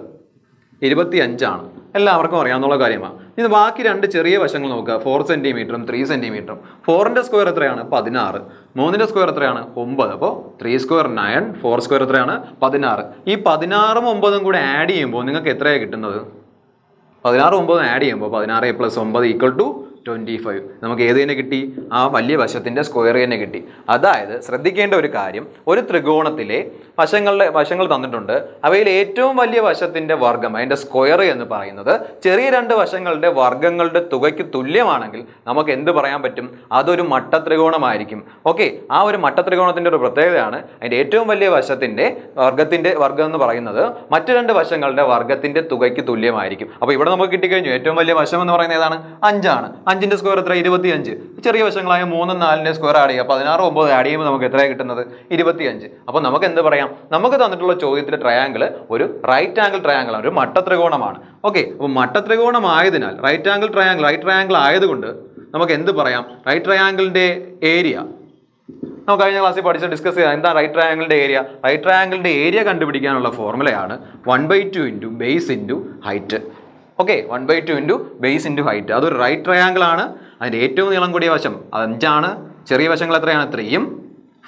25 ആണ്. എല്ലാവർക്കും അറിയാവുന്ന കാര്യമാണ്. ഇത് ബാക്കി രണ്ട് ചെറിയ വശങ്ങൾ നോക്കുക, 4 സെൻറ്റിമീറ്ററും 3 സെൻറ്റിമീറ്ററും. 4ൻ്റെ സ്ക്വയർ എത്രയാണ്? 16. 3ൻ്റെ സ്ക്വയർ എത്രയാണ്? 9. അപ്പോൾ 3 സ്ക്വയർ 9, 4 സ്ക്വയർ എത്രയാണ്? 16. ഈ 16ഉം 9ഉം കൂടെ ആഡ് ചെയ്യുമ്പോൾ നിങ്ങൾക്ക് എത്രയാണ് കിട്ടുന്നത്? 16ഉം 9ഉം ആഡ് ചെയ്യുമ്പോൾ 16 + 9 = 25. നമുക്ക് ഏത് തന്നെ കിട്ടി? ആ വലിയ വശത്തിൻ്റെ സ്ക്വയർ തന്നെ കിട്ടി. അതായത് ശ്രദ്ധിക്കേണ്ട ഒരു കാര്യം, ഒരു ത്രികോണത്തിലെ വശങ്ങൾ തന്നിട്ടുണ്ട്. അവയിൽ ഏറ്റവും വലിയ വശത്തിൻ്റെ വർഗ്ഗം, അതിൻ്റെ സ്ക്വയർ എന്ന് പറയുന്നത് ചെറിയ രണ്ട് വശങ്ങളുടെ വർഗ്ഗങ്ങളുടെ തുകയ്ക്ക് തുല്യമാണെങ്കിൽ നമുക്ക് എന്ത് പറയാൻ പറ്റും? അതൊരു മട്ടത്രികോണമായിരിക്കും. ഓക്കെ, ആ ഒരു മട്ടത്രികോണത്തിൻ്റെ ഒരു പ്രത്യേകതയാണ് അതിൻ്റെ ഏറ്റവും വലിയ വശത്തിൻ്റെ വർഗ്ഗം എന്ന് പറയുന്നത് മറ്റു രണ്ട് വശങ്ങളുടെ വർഗ്ഗത്തിൻ്റെ തുകയ്ക്ക് തുല്യമായിരിക്കും. അപ്പോൾ ഇവിടെ നമുക്ക് കിട്ടിക്കഴിഞ്ഞു. ഏറ്റവും വലിയ വശം എന്ന് പറയുന്നത് ഏതാണ്? 5 ആണ്. 5ൻ്റെ സ്ക്വയർ എത്ര? 25. ചെറിയ വശങ്ങളായ 3ഉം 4ൻ്റെ സ്ക്വയർ ആഡ് ചെയ്യുക, 16ഉം 9ഉം ആഡ് ചെയ്യുമ്പോൾ നമുക്ക് എത്രയാണ് കിട്ടുന്നത്? 25. അപ്പോൾ നമുക്ക് എന്ത് പറയാം? നമുക്ക് തന്നിട്ടുള്ള ചോദ്യത്തിലെ ട്രയാങ്കിൾ ഒരു റൈറ്റ് ആംഗിൾ ട്രയാങ്കിൾ ആണ്, ഒരു മട്ടത്രികോണമാണ്. ഓക്കെ, അപ്പോൾ മട്ടത്രികോണമായതിനാൽ റൈറ്റ് ട്രയാങ്കിൾ ആയതുകൊണ്ട് നമുക്ക് എന്ത് പറയാം? റൈറ്റ് ട്രയാങ്കിളിൻ്റെ ഏരിയ നമുക്ക് കഴിഞ്ഞ ക്ലാസ്സിൽ ഡിസ്കസ് ചെയ്യാം. എന്താ റൈറ്റ് ട്രയാങ്കിളിൻ്റെ ഏരിയ? റൈറ്റ് ട്രയാങ്കിളിൻ്റെ ഏരിയ കണ്ടുപിടിക്കാനുള്ള ഫോർമുലയാണ് 1/2 × base × height. Okay, 1/2 × base × height. അതൊരു റൈറ്റ് ട്രയാങ്കിൾ ആണ്. അതിൻ്റെ ഏറ്റവും നീളം കൂടിയ വശം 5 ആണ്. ചെറിയ വശങ്ങൾ എത്രയാണ്? 3ഉം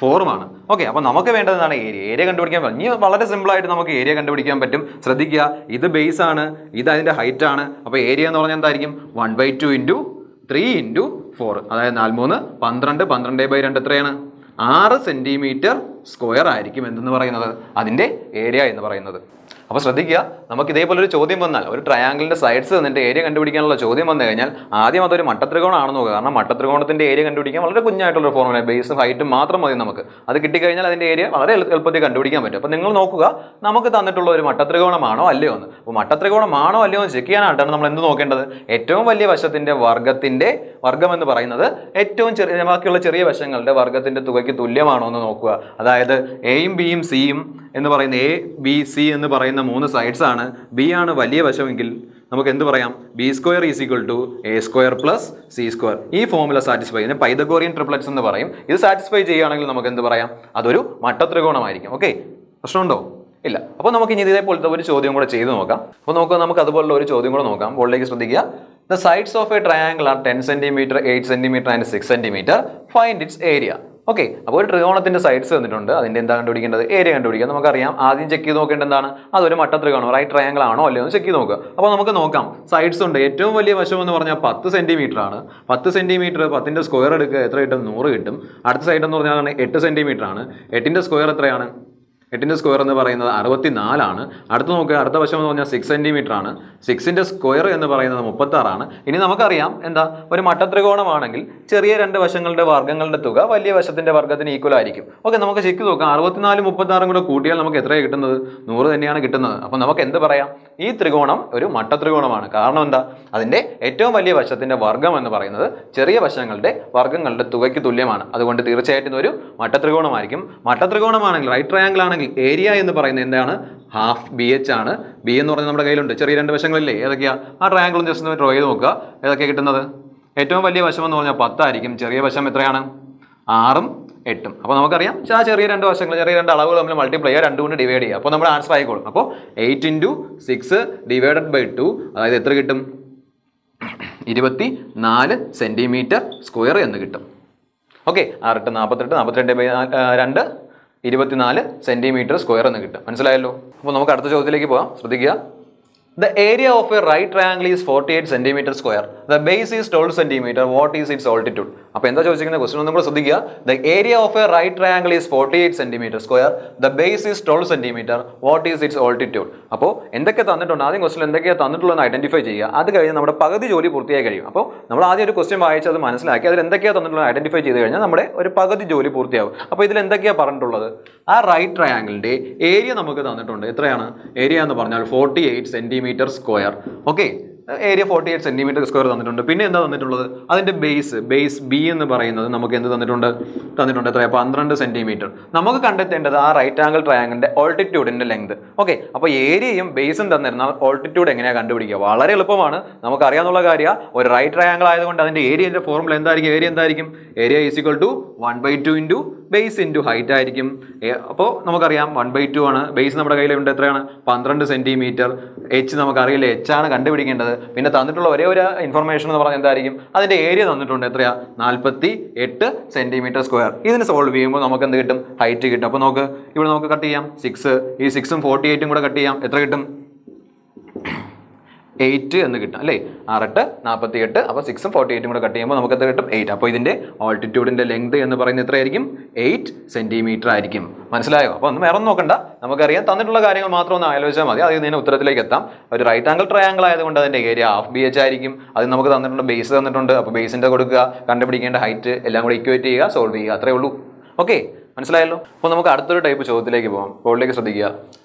4ഉം ആണ്. ഓക്കെ, അപ്പോൾ നമുക്ക് വേണ്ടതാണ് ഏരിയ കണ്ടുപിടിക്കാൻ പറ്റും. ഇനി വളരെ സിമ്പിളായിട്ട് നമുക്ക് ഏരിയ കണ്ടുപിടിക്കാൻ പറ്റും. ശ്രദ്ധിക്കുക, ഇത് ബേസ് ആണ്, ഇത് അതിൻ്റെ ഹൈറ്റ് ആണ്. അപ്പോൾ ഏരിയ എന്ന് പറഞ്ഞാൽ എന്തായിരിക്കും? 1/2 × 3 × 4. അതായത് 4 3 12, 12/2 എത്രയാണ്? 6 സെൻറ്റിമീറ്റർ സ്ക്വയർ ആയിരിക്കും എന്തെന്ന് പറയുന്നത്, അതിൻ്റെ ഏരിയ എന്ന് പറയുന്നത്. അപ്പോൾ ശ്രദ്ധിക്കുക, നമുക്ക് ഇതേപോലൊരു ചോദ്യം വന്നാൽ, ഒരു ട്രയാങ്കിളിൻ്റെ സൈഡ്സ് എന്നിട്ട് ഏരിയ കണ്ടുപിടിക്കാനുള്ള ചോദ്യം വന്നു കഴിഞ്ഞാൽ ആദ്യം അതൊരു മട്ടത്രികോണമാണെന്ന് നോക്കുക. കാരണം മട്ടത്രികോണത്തിൻ്റെ ഏരിയ കണ്ടുപിടിക്കാൻ വളരെ കുഞ്ഞായിട്ടുള്ള ഫോർമുല, ബേസും ഹൈറ്റും മാത്രം മതി നമുക്ക്. അത് കിട്ടിക്കഴിഞ്ഞാൽ അതിൻ്റെ ഏരിയ വളരെ എളുപ്പത്തിൽ കണ്ടുപിടിക്കാൻ പറ്റും. അപ്പോൾ നിങ്ങൾ നോക്കുക, നമുക്ക് തന്നിട്ടുള്ള ഒരു മട്ടത്രികോണമാണോ അല്ലയോ എന്ന്. അപ്പോൾ മട്ടത്രികോണമാണോ അല്ലയോ എന്ന് ചെക്ക് ചെയ്യാനായിട്ടാണ് നമ്മൾ എന്ത് നോക്കേണ്ടത്? ഏറ്റവും വലിയ വശത്തിൻ്റെ വർഗ്ഗം എന്ന് പറയുന്നത് ഏറ്റവും ബാക്കിയുള്ള ചെറിയ വശങ്ങളുടെ വർഗ്ഗത്തിൻ്റെ തുകയ്ക്ക് തുല്യമാണോ എന്ന് നോക്കുക. അതായത് എയും ബിയും സിയും എന്ന് പറയുന്ന ABC എന്ന് പറയുന്ന 3 സൈഡ്സ് ആണ്. ബി ആണ് വലിയ വശമെങ്കിൽ നമുക്ക് എന്ത് പറയാം? B² = A² + C². ഈ ഫോർമുല സാറ്റിസ്ഫൈ ചെയ്യുന്ന പൈതഗോറിയൻ ട്രിപ്ലറ്റ്സ് എന്ന് പറയും. ഇത് സാറ്റിസ്ഫൈ ചെയ്യുകയാണെങ്കിൽ നമുക്ക് എന്ത് പറയാം? അതൊരു മട്ടത്രികോണമായിരിക്കും. ഓക്കെ, പ്രശ്നമുണ്ടോ? ഇല്ല. അപ്പോൾ നമുക്ക് ഇനി ഇതേപോലത്തെ ഒരു ചോദ്യം കൂടെ ചെയ്ത് നോക്കാം. അപ്പോൾ നമുക്ക് അതുപോലുള്ള ഒരു ചോദ്യം കൂടെ നോക്കാം. ബോർഡിലേക്ക് ശ്രദ്ധിക്കുക. The sides of a triangle are 10 cm, 8 cm and 6 cm. Find its area. Okay, അപ്പോൾ ഒരു ത്രികോണത്തിൻ്റെ സൈഡ്സ് തന്നിട്ടുണ്ട്. അതിൻ്റെ എന്താ കണ്ടുപിടിക്കേണ്ടത്? ഏരിയ കണ്ടുപിടിക്കുക. നമുക്കറിയാം, ആദ്യം ചെക്ക് ചെയ്ത് നോക്കേണ്ടത് എന്താണ്? അതൊരു മട്ടത്രികോണം, റൈറ്റ് ട്രയാങ്കിൾ ആണോ അല്ലയോ എന്ന് ചെക്ക് ചെയ്ത് നോക്കുക. അപ്പോൾ നമുക്ക് നോക്കാം, സൈഡ്സ് ഉണ്ട്. ഏറ്റവും വലിയ വശം എന്ന് പറഞ്ഞാൽ 10 സെൻറ്റിമീറ്റർ ആണ്. 10 സെൻറ്റിമീറ്റർ, 10ൻ്റെ സ്ക്വയർ എടുക്കുക, എത്ര കിട്ടും? 100 കിട്ടും. അടുത്ത സൈഡ് എന്ന് പറഞ്ഞാൽ 8 സെൻറ്റിമീറ്റർ ആണ്. 8ൻ്റെ സ്ക്വയർ എത്രയാണ്? 8ൻ്റെ സ്ക്വയർ എന്ന് പറയുന്നത് 64 ആണ്. അടുത്ത് നോക്കുക, അടുത്ത വശം എന്ന് പറഞ്ഞാൽ 6 സെൻറ്റിമീറ്റർ ആണ്. 6ൻ്റെ സ്ക്വയർ എന്ന് പറയുന്നത് 36 ആണ്. ഇനി നമുക്കറിയാം എന്താ, ഒരു മട്ടത്രികോണമാണെങ്കിൽ ചെറിയ രണ്ട് വശങ്ങളുടെ വർഗ്ഗങ്ങളുടെ തുക വലിയ വശത്തിൻ്റെ വർഗ്ഗത്തിന് ഈക്വൽ ആയിരിക്കും. ഓക്കെ, നമുക്ക് ചെക്ക് നോക്കാം. 64 36 കൂടെ കൂട്ടിയാൽ നമുക്ക് എത്രയാണ് കിട്ടുന്നത്? 100 തന്നെയാണ് കിട്ടുന്നത്. അപ്പോൾ നമുക്ക് എന്ത് പറയാം? ഈ ത്രികോണം ഒരു മട്ടത്രികോണമാണ്. കാരണം എന്താ? അതിൻ്റെ ഏറ്റവും വലിയ വശത്തിൻ്റെ വർഗ്ഗം എന്ന് പറയുന്നത് ചെറിയ വശങ്ങളുടെ വർഗ്ഗങ്ങളുടെ തുകയ്ക്ക് തുല്യമാണ്. അതുകൊണ്ട് തീർച്ചയായിട്ടും ഒരു മട്ടത്രികോണമായിരിക്കും. മട്ടത്രികോണമാണെങ്കിൽ, റൈറ്റ് ട്രയാങ്കിൾ ആണെങ്കിൽ ഏരിയ എന്ന് പറയുന്നത് എന്താണ്? ഹാഫ് BH ആണ്. ബി എന്ന് പറഞ്ഞാൽ നമ്മുടെ കയ്യിലുണ്ട്. ചെറിയ രണ്ട് വശങ്ങളില്ലേ? ഏതൊക്കെയാ? ആ ട്രയാങ്കിളും ജസ്റ്റ് ഒന്ന് ഡ്രോ ചെയ്ത് നോക്കുക. ഏതൊക്കെയാണ് കിട്ടുന്നത്? ഏറ്റവും വലിയ വശം എന്ന് പറഞ്ഞാൽ 10 ആയിരിക്കും. ചെറിയ വശം എത്രയാണ്? 6ഉം 8ഉം. അപ്പോൾ നമുക്കറിയാം ആ ചെറിയ രണ്ട് വശങ്ങൾ, ചെറിയ രണ്ട് അളവുകൾ നമ്മൾ മൾട്ടിപ്ലൈ ചെയ്യുക, 2 കൊണ്ട് ഡിവൈഡ് ചെയ്യുക. അപ്പോൾ നമ്മുടെ ആൻസർ ആയിക്കോളും. അപ്പോൾ 8 × 6 ഡിവൈഡഡ് ബൈ 2, അതായത് എത്ര കിട്ടും? 24 സെൻറ്റിമീറ്റർ സ്ക്വയർ എന്ന് കിട്ടും. ഓക്കെ, 6 × 48, 42/2 24 സെൻറ്റിമീറ്റർ സ്ക്വയർ എന്ന് കിട്ടും. മനസ്സിലായല്ലോ? അപ്പോൾ നമുക്ക് അടുത്ത ചോദ്യത്തിലേക്ക് പോകാം. ശ്രദ്ധിക്കുക. The area of a right triangle is 48 centimeter square. The base is 12 centimeter. What is its altitude? അപ്പോൾ എന്താ ചോദിച്ചിരിക്കുന്ന ക്വസ്റ്റ്യൻ ഒന്നും കൂടെ ശ്രദ്ധിക്കുക. The area of a right triangle is 48 centimeter square. The base is 12 centimeter. What is its altitude? അപ്പോൾ എന്തൊക്കെ തന്നിട്ടുണ്ട്, ആദ്യം ക്വസ്റ്റ്യൻ എന്തൊക്കെയാണ് തന്നിട്ടുള്ളതെന്ന് ഐഡന്റിഫൈ ചെയ്യുക. അത് കഴിഞ്ഞ് നമ്മുടെ പകുതി ജോലി പൂർത്തിയായി കഴിയും. അപ്പോൾ നമ്മൾ ആദ്യം ഒരു ക്വസ്റ്റ്യൻ വായിച്ച് അത് മനസ്സിലാക്കി അതിൽ എന്തൊക്കെയാണ് തന്നിട്ടുള്ളത് ഐഡന്റിഫൈ ചെയ്ത് കഴിഞ്ഞാൽ നമ്മുടെ ഒരു പകുതി ജോലി പൂർത്തിയാവും. അപ്പോൾ ഇതിൽ എന്തൊക്കെയാണ് പറഞ്ഞിട്ടുള്ളത്? ആ റൈറ്റ് ട്രയാങ്കിളിന്റെ ഏരിയ നമുക്ക് തന്നിട്ടുണ്ട്. എത്രയാണ് ഏരിയ എന്ന് പറഞ്ഞാൽ? 48 centimetre square. Okay, area 48 centimetre square തന്നിട്ടുണ്ട്. പിന്നെ എന്താ തന്നിട്ടുള്ളത്? അതിന്റെ ബേസ് ബി എന്ന് പറയുന്നത് നമുക്ക് എന്ത് തന്നിട്ടുണ്ട്? എത്രയാ? 12 സെന്റിമീറ്റർ. നമുക്ക് കണ്ടെത്തേണ്ടത് ആ റൈറ്റ് ആംഗിൾ ട്രയാങ്കിളിന്റെ ഓൾട്ടിറ്റ്യൂഡിന്റെ ലെങ്ത്. ഓക്കെ, അപ്പോൾ ഏരിയയും ബേസും തന്നിരുന്നാൽ ഓൾട്ടിറ്റ്യൂഡ് എങ്ങനെയാണ് കണ്ടുപിടിക്കുക? വളരെ എളുപ്പമാണ്, നമുക്ക് അറിയാവുന്ന കാര്യമാണ്. ഒരു റൈറ്റ് ട്രയാങ്കിൾ ആയതുകൊണ്ട് അതിന്റെ ഏരിയന്റെ ഫോർമുല എന്തായിരിക്കും? Area is equal to 1/2 into base into height ആയിരിക്കും. അപ്പോൾ നമുക്കറിയാം 1/2 ആണ്. ബേസ് നമ്മുടെ കയ്യിലുണ്ട്. എത്രയാണ്? 12 സെന്റിമീറ്റർ. എച്ച് നമുക്കറിയില്ല, എച്ച് ആണ് കണ്ടുപിടിക്കേണ്ടത്. പിന്നെ തന്നിട്ടുള്ള ഒരേ ഒരു ഇൻഫർമേഷൻ എന്ന് പറഞ്ഞാൽ എന്തായിരിക്കും? അതിന്റെ ഏരിയ തന്നിട്ടുണ്ട്. എത്രയാ? 48 സെന്റിമീറ്റർ സ്ക്വയർ. ഇതിന് സോൾവ് ചെയ്യുമ്പോൾ നമുക്ക് എന്ത് കിട്ടും? ഹൈറ്റ് കിട്ടും. അപ്പോൾ ഇവിടെ നമുക്ക് കട്ട് ചെയ്യാം. 6, ഈ 6ഉം 48ഉം കൂടെ കട്ട് ചെയ്യാം. എത്ര കിട്ടും? 8 എന്ന് കിട്ടും അല്ലേ? 6 × 8 48. അപ്പോൾ 6ഉം 48ഉം കൂടെ കട്ട് ചെയ്യുമ്പോൾ നമുക്ക് എത്ര കിട്ടും? 8. അപ്പോൾ ഇതിന്റെ ഓൾട്ടിറ്റ്യൂഡിന്റെ ലെങ്ത് എന്ന് പറയുന്നത് എത്രയായിരിക്കും? 8 സെന്റിമീറ്റർ ആയിരിക്കും. മനസ്സിലായോ? അപ്പോൾ ഒന്നും വേറെ നോക്കണ്ട, നമുക്കറിയാം. തന്നിട്ടുള്ള കാര്യങ്ങൾ മാത്രം ഒന്ന് ആലോചിച്ചാൽ മതി. അതിൽ നിന്ന് ഉത്തരത്തിലേക്ക് എത്താം. ഒരു റൈറ്റ് ആംഗിൾ ട്രയാംഗിൾ ആയതുകൊണ്ട് അതിന്റെ ഏരിയ ½ ആയിരിക്കും. അത് നമുക്ക് തന്നിട്ടുണ്ട്, ബേസ് തന്നിട്ടുണ്ട്. അപ്പോൾ ബേസിന്റെ കൊടുക്കുക, കണ്ടുപിടിക്കേണ്ട ഹൈറ്റ് എല്ലാം കൂടെ ഇക്വേറ്റ് ചെയ്യുക, സോൾവ് ചെയ്യുക, അത്രേ ഉള്ളൂ. ഓക്കെ, മനസ്സിലായല്ലോ? അപ്പോൾ നമുക്ക് അടുത്തൊരു ടൈപ്പ് ചോദ്യത്തിലേക്ക് പോകാം. ബോർഡിലേക്ക് ശ്രദ്ധിക്കുക.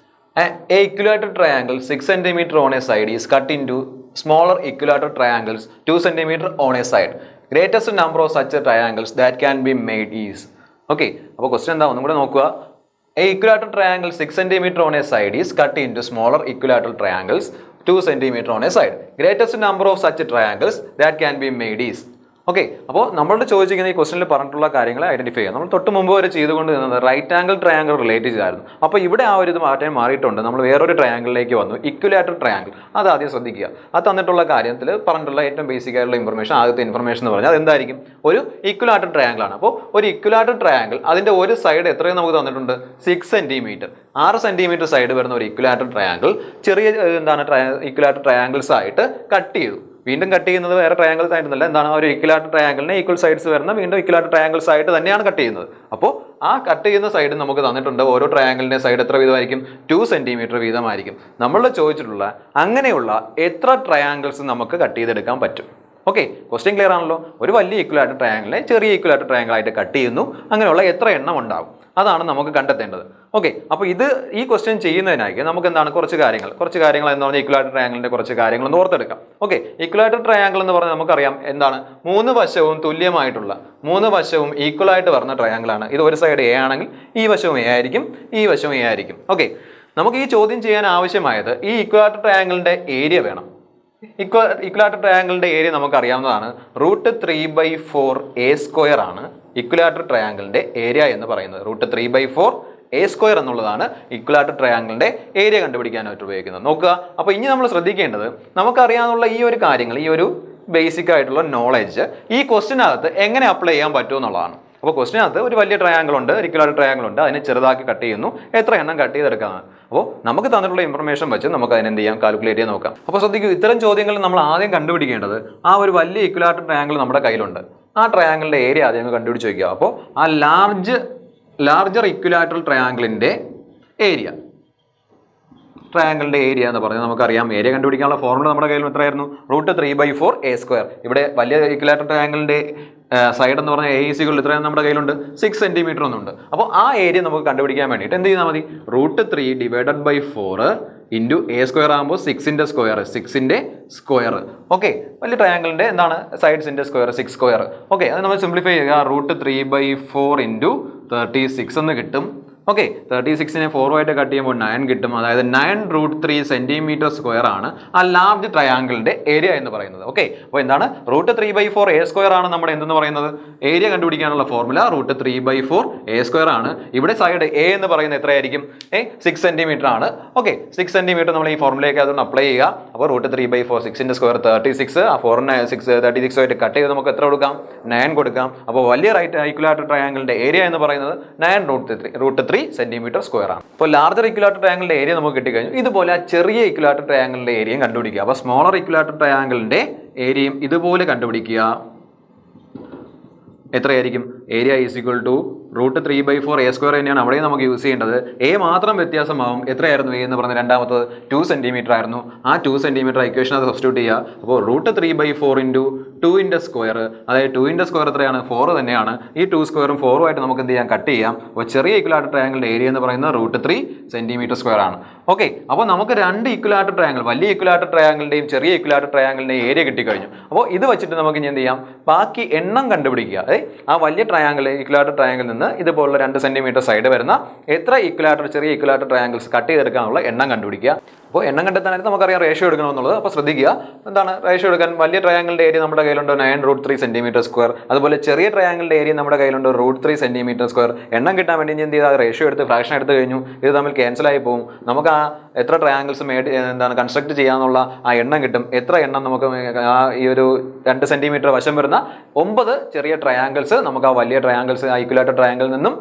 A equilateral triangle 6 cm on a side is cut into smaller equilateral triangles 2 cm on a side. Greatest number of such triangles that can be made is. Okay, അപ്പോൾ ക്വസ്റ്റ്യൻ എന്താ? ഒന്നും കൂടെ നോക്കുക. A equilateral triangle 6 cm on a side is cut into smaller equilateral triangles 2 cm on a side. Greatest number of such triangles that can be made is. Okay, അപ്പോൾ നമ്മളോട് ചോദിച്ചിരിക്കുന്ന ഈ ക്വസ്റ്റനിൽ പറഞ്ഞിട്ടുള്ള കാര്യങ്ങൾ ഐഡന്റിഫൈ ചെയ്യുക. നമ്മൾ തൊട്ട് മുമ്പ് വരെ ചെയ്തുകൊണ്ട് നിന്നത് റൈറ്റ് ആംഗിൾ ട്രയാംഗിൾ റിലേറ്റ് ചെയ്തായിരുന്നു. അപ്പോൾ ഇവിടെ ആ ഒരു ഇത് മാറിയിട്ടുണ്ട്. നമ്മൾ വേറൊരു ട്രയാംഗിളിലേക്ക് വന്നു, ഇക്വലാറ്റർ ട്രയാംഗിൾ. അത് ആദ്യം ശ്രദ്ധിക്കുക. അത് തന്നിട്ടുള്ള കാര്യത്തിൽ പറഞ്ഞിട്ടുള്ള ഏറ്റവും ബേസിക് ആയിട്ടുള്ള ഇൻഫർമേഷൻ, ആദ്യത്തെ ഇൻഫർമേഷൻ എന്ന് പറഞ്ഞാൽ അതെന്തായിരിക്കും? ഒരു ഇക്വലാറ്റർ ട്രയാംഗിൾ ആണ്. അപ്പോൾ ഒരു ഇക്വലാറ്റർ ട്രയാംഗിൾ അതിന്റെ ഒരു സൈഡ് എത്രയും നമുക്ക് തന്നിട്ടുണ്ട്? 6 സെന്റിമീറ്റർ. 6 സെന്റിമീറ്റർ സൈഡ് വരുന്ന ഒരു ഇക്വലാറ്റർ ട്രയാംഗിൾ ചെറിയ ഇക്വലാറ്റർ ട്രയാംഗിൾസ് ആയിട്ട് കട്ട് ചെയ്തു. വീണ്ടും കട്ട് ചെയ്യുന്നത് വേറെ ട്രയാംഗിൾസ് ആയിരുന്നില്ല. എന്താണ്? ഒരു ഇക്വലാറ്റർ ട്രയാംഗിളിനെ ഈക്വൽ സൈഡ്സ് വരുന്ന വീണ്ടും ഇക്വലാറ്റർ ട്രയാംഗിൾസ് ആയിട്ട് തന്നെയാണ് കട്ട് ചെയ്യുന്നത്. അപ്പോൾ ആ കട്ട് ചെയ്യുന്ന സൈഡ് നമുക്ക് തന്നിട്ടുണ്ട്. ഓരോ ട്രയാംഗിളിന്റെ സൈഡ് എത്ര വീതമായിരിക്കും? 2 സെന്റിമീറ്റർ വീതമായിരിക്കും. നമ്മൾ ചോദിച്ചിട്ടുള്ള അങ്ങനെയുള്ള എത്ര ട്രയാംഗിൾസ് നമുക്ക് കട്ട് ചെയ്തെടുക്കാൻ പറ്റും? ഓക്കെ, ക്വസ്റ്റ്യൻ ക്ലിയർ ആണല്ലോ? ഒരു വലിയ ഇക്വലാറ്റർ ട്രയാംഗിളിനെ ചെറിയ ഇക്വലാറ്റർ ട്രയാംഗിൾ ആയിട്ട് കട്ട് ചെയ്യുന്നു. അങ്ങനെയുള്ള എത്ര എണ്ണം ഉണ്ടാവും? അതാണ് നമുക്ക് കണ്ടെത്തേണ്ടത്. ഓക്കെ, അപ്പോൾ ഈ ക്വസ്റ്റ്യൻ ചെയ്യുന്നതിനായി നമുക്ക് എന്താണ്? കുറച്ച് കാര്യങ്ങൾ എന്ന് പറഞ്ഞാൽ ഇക്വലാറ്റർ ട്രയാംഗിളിന്റെ കുറച്ച് കാര്യങ്ങൾ ഒന്ന് ഓർത്തെടുക്കാം. ഓക്കെ, ഇക്വലാറ്റർ ട്രയാംഗിൾ എന്ന് പറഞ്ഞാൽ നമുക്കറിയാം എന്താണ്? 3 വശവും തുല്യമായിട്ടുള്ള, 3 വശവും ഈക്വൽ ആയിട്ട് വരുന്ന ട്രയാംഗിൾ ആണ്. ഇത് ഒരു സൈഡ് എ ആണെങ്കിൽ ഈ വശവും എ ആയിരിക്കും, ഈ വശവും എ ആയിരിക്കും. ഓക്കെ, നമുക്ക് ഈ ചോദ്യം ചെയ്യാൻ ആവശ്യമായത് ഈ ഇക്വലാറ്റർ ട്രയാംഗിളിന്റെ ഏരിയ വേണം. ഇക്വലാറ്റർ ട്രയാംഗിളിന്റെ ഏരിയ നമുക്ക് അറിയാവുന്നതാണ്. √3/4 ആണ് ഇക്വലാറ്റർ ട്രയാംഗിളിന്റെ ഏരിയ എന്ന് പറയുന്നത്. √3/4 എന്നുള്ളതാണ് ഇക്വലാറ്റർ ട്രയാംഗിളിന്റെ ഏരിയ കണ്ടുപിടിക്കാനായിട്ട് ഉപയോഗിക്കുന്നത്. നോക്കുക, അപ്പോൾ ഇനി നമ്മൾ ശ്രദ്ധിക്കേണ്ടത് നമുക്കറിയാവുന്ന ഈ ഒരു കാര്യങ്ങൾ, ഈ ഒരു ബേസിക് ആയിട്ടുള്ള നോളജ് ഈ ക്വസ്റ്റിനകത്ത് എങ്ങനെ അപ്ലൈ ചെയ്യാൻ പറ്റും എന്നുള്ളതാണ്. അപ്പോൾ ക്വസ്റ്റിനകത്ത് ഒരു വലിയ ട്രയാംഗിൾ ഉണ്ട്, ഇക്വലാറ്റർ ട്രയാംഗിൾ ഉണ്ട്. അതിനെ ചെറുതാക്കി കട്ട് ചെയ്യുന്നു. എത്ര എണ്ണം കട്ട് ചെയ്തെടുക്കാനാണ്? അപ്പോൾ നമുക്ക് തന്നിട്ടുള്ള ഇൻഫർമേഷൻ വെച്ച് നമുക്ക് അതിനെന്ത് ചെയ്യാം? കാൽക്കുലേറ്റ് ചെയ്ത് നോക്കാം. അപ്പോൾ ശ്രദ്ധിക്കൂ, ഇത്തരം ചോദ്യങ്ങൾ നമ്മൾ ആദ്യം കണ്ടുപിടിക്കേണ്ടത് ആ ഒരു വലിയ ഇക്വലാറ്റർ ട്രയാംഗിൾ നമ്മുടെ കയ്യിലുണ്ട്. ആ ട്രയാംഗിളിന്റെ ഏരിയ ആദ്യം കണ്ടുപിടിച്ച് വയ്ക്കുക. അപ്പോൾ ആ ലാർജർ ഇക്വലാറ്ററൽ ട്രയാംഗിളിന്റെ ഏരിയ എന്ന് പറഞ്ഞാൽ നമുക്കറിയാം. ഏരിയ കണ്ടുപിടിക്കാനുള്ള ഫോർമുല നമ്മുടെ കയ്യിൽ എത്രയായിരുന്നു? √3/4 ഇവിടെ വലിയ ഇക്വലാറ്റർ ട്രയാംഗിളിന്റെ സൈഡ് എന്ന് പറഞ്ഞാൽ A ഇത്രയും നമ്മുടെ കയ്യിലുണ്ട്, 6 സെന്റിമീറ്റർ ഒന്നുണ്ട്. അപ്പോൾ ആ ഏരിയ നമുക്ക് കണ്ടുപിടിക്കാൻ വേണ്ടിയിട്ട് എന്ത് ചെയ്താൽ മതി? √3/4 ഇൻറ്റു A² ആകുമ്പോൾ 6ന്റെ സ്ക്വയർ. ഓക്കെ, വലിയ ട്രയാംഗിളിന്റെ എന്താണ്? സൈഡ്സിന്റെ സ്ക്വയർ, 6². ഓക്കെ, അത് നമ്മൾ സിംപ്ലിഫൈ ചെയ്യുക. √3/4 ഇൻറ്റു 36 എന്ന് കിട്ടും. ഓക്കെ 36നെ 4 കട്ട് ചെയ്യുമ്പോൾ 9 കിട്ടും. അതായത് 9√3 സെന്റിമീറ്റർ സ്ക്വയർ ആണ് ആ ലാർജ് ട്രയാങ്കിളിന്റെ ഏരിയ എന്ന് പറയുന്നത്. ഓക്കെ, അപ്പോൾ എന്താണ് √3/4 a സ്ക്വയർ ആണ് നമ്മുടെ എന്തെന്ന് പറയുന്നത് ഏരിയ കണ്ടുപിടിക്കാനുള്ള ഫോർമുല. √3/4 a സ്ക്വയർ ആണ്. ഇവിടെ സൈഡ് a എന്ന് പറയുന്നത് എത്രയായിരിക്കും? 6 സെന്റിമീറ്റർ ആണ്. ഓക്കെ, 6 സെന്റിമീറ്റർ നമ്മൾ ഈ ഫോർമുലയ്ക്ക് അതുകൊണ്ട് അപ്ലൈ ചെയ്യുക. അപ്പോൾ √3/4 6ന്റെ സ്ക്വയർ 36. ആ 4നെ 36 ആയിട്ട് കട്ട് ചെയ്ത് നമുക്ക് എത്ര കൊടുക്കാം? 9 കൊടുക്കാം. അപ്പോൾ വലിയ ഇക്വിലാറ്റർ ട്രയാങ്കിളിന്റെ ഏരിയ എന്ന് പറയുന്നത് 9√3 സെന്റിമീറ്റർ സ്ക്വയർ ആണ്. ഇപ്പോൾ ലാർജർ ഇക്വിലാറ്റർ ട്രയാങ്കിളിന്റെ ഏരിയ നമുക്ക് കിട്ടിക്കഴിഞ്ഞു. ഇതുപോലെ ആ ചെറിയ ഇക്വിലാറ്റർ ട്രയാങ്കിളിന്റെ ഏരിയയും കണ്ടുപിടിക്കുക. അപ്പോൾ സ്മോളർ ഇക്വിലാറ്റർ ട്രയാങ്കിളിന്റെ ഏരിയയും ഇതുപോലെ കണ്ടുപിടിക്കുക. എത്രയായിരിക്കും? Area is equal to √3/4 a square തന്നെയാണ് അവിടെ നമുക്ക് യൂസ് ചെയ്യേണ്ടത്. a മാത്രം വ്യത്യാസമാവും. എത്രയായിരുന്നു a എന്ന് പറഞ്ഞ രണ്ടാമത്തത്? 2 സെന്റിമീറ്റർ ആയിരുന്നു. ആ 2 സെന്റിമീറ്റർ ഇക്വേഷൻ അത് സബ്സ്റ്റിറ്റ്യൂട്ട് ചെയ്യുക. അപ്പോൾ √3/4 × 2ന്റെ സ്ക്വയർ, അതായത് 2ന്റെ സ്ക്വയർ എത്രയാണ്? 4 തന്നെയാണ്. ഈ 2 സ്ക്വയറും 4ഉം ആയിട്ട് നമുക്ക് എന്ത് ചെയ്യാം? കട്ട് ചെയ്യാം. അപ്പോൾ ചെറിയ ഇക്വിലാറ്റർ ട്രയാങ്കിളിന്റെ ഏരിയ എന്ന് പറയുന്നത് √3 സെന്റിമീറ്റർ സ്ക്വയർ ആണ്. ഓക്കെ, അപ്പോൾ നമുക്ക് രണ്ട് ഇക്വിലാറ്റർ ട്രയാങ്കിൾ, വലിയ ഇക്വിലാറ്റർ ട്രയാങ്കിളിന്റെയും ചെറിയ ഇക്വിലാറ്റർ ട്രയാങ്കിളിന്റെയും ഏരിയ കിട്ടിക്കഴിഞ്ഞു. അപ്പോൾ ഇത് വെച്ചിട്ട് നമുക്ക് ഇനി എന്ത് ചെയ്യാം? ബാക്കി എണ്ണം കണ്ടുപിടിക്കുക. ആ വലിയ ട്രയാങ്കിൾ ഇക്വിലാറ്റർ ട്രയാങ്കിളിൽ നിന്ന് ഇതുപോലുള്ള 2 സെന്റിമീറ്റർ സൈഡ് വരുന്ന എത്ര ചെറിയ ഇക്വിലാറ്റർ ട്രയാങ്കിൾസ് കട്ട് ചെയ്തെടുക്കാനുള്ള എണ്ണം കണ്ടുപിടിക്കുക. അപ്പോൾ എണ്ണം കണ്ടെത്താനായിട്ട് നമുക്കറിയാം റേഷ്യോ എടുക്കണമെന്നുള്ളത്. അപ്പോൾ ശ്രദ്ധിക്കുക, എന്താണ് റേഷ്യോ എടുക്കാൻ? വലിയ ട്രയാങ്കിളിന്റെ ഏരിയ നമ്മുടെ കയ്യിലുണ്ട് 9√3 സെന്റിമീറ്റർ സ്ക്വയർ. അതുപോലെ ചെറിയ ട്രയാങ്കിളിന്റെ ഏരിയ നമ്മുടെ കയ്യിലുണ്ട് √3 സെന്റിമീറ്റർ സ്ക്വയർ. എണ്ണം കിട്ടാൻ വേണ്ടി എന്ത് ചെയ്താൽ റേഷ്യോ എടുത്ത് ഫ്രാക്ഷൻ എടുത്ത് കഴിഞ്ഞു. ഇത് തമ്മിൽ ക്യാൻസൽ ആയി പോകും. നമുക്ക് ആ എത്ര ട്രയാങ്കിൾസ് കൺസ്ട്രക്ട് ചെയ്യാന്നുള്ള ആ എണ്ണം കിട്ടും. എത്ര എണ്ണം നമുക്ക് ഈ ഒരു 2 സെന്റിമീറ്റർ വശം വരുന്ന 9 ചെറിയ ട്രയാങ്കിൾസ് നമുക്ക് ആ വലിയ ട്രയാങ്കിൾസ് ആ ഇക്വിലാറ്റർ ട്രയാങ്കിളിൽ നിന്നും